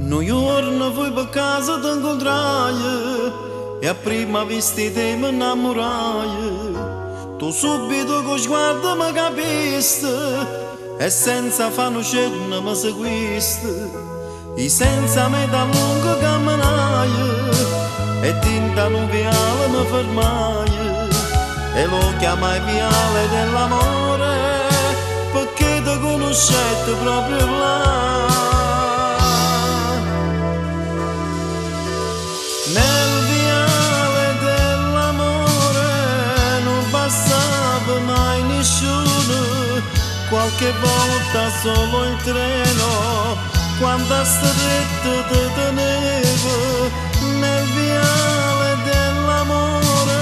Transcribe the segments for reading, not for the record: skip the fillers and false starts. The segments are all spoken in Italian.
Nu giorno fui per casa t'incontrai e a prima vista te mi innamorai. Tu subito con sguardo mi capiste e senza fare un cenno mi seguiste. E senza me da lungo camminai e tinta un viale mi fermai e lo chiamai viale dell'amore perché ti conoscete proprio là. Nel viale dell'amore non passava mai nessuno, qualche volta solo il treno, quando a stretto ti tenevo. Nel viale dell'amore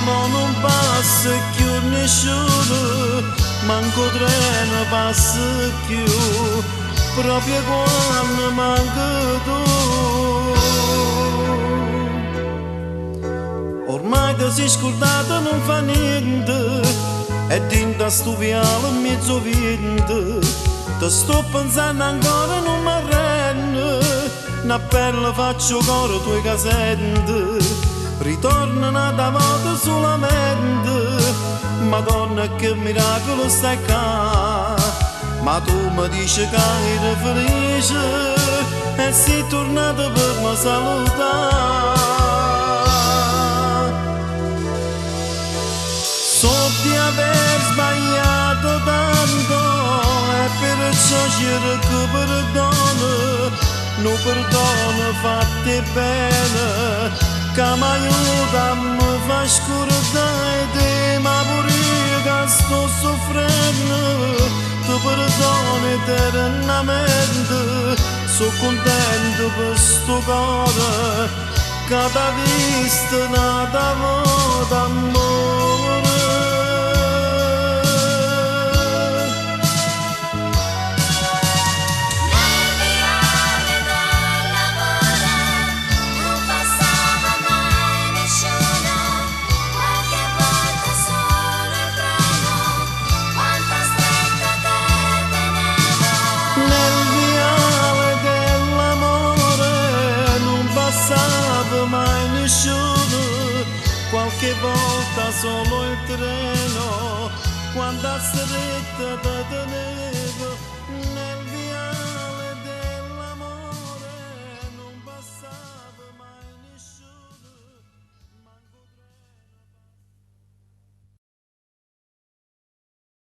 ma non passa più nessuno, manco treno passa più, proprio quando manca tu. Ormai ti sei scordata non fa niente e tinta sto viale in mezzo vento. Ti sto pensando ancora non mi arrendo, una perla faccio coro tue casette. Ritornano da volta solamente, Madonna che miracolo stai qua. Ma tu mi dici che eri felice e sei tornata per mi salutare. So di aver sbagliato tanto e perciò cerco perdono, non perdono fatti bene, che mi aiuta, mi fa scordare te, ma pure io che sto soffrendo, ti perdono eternamente, sono contento per sto cuore, che t'ha visto nata volta amore. Mai nessuno, qualche volta solo il treno, quando a stretta da tenere.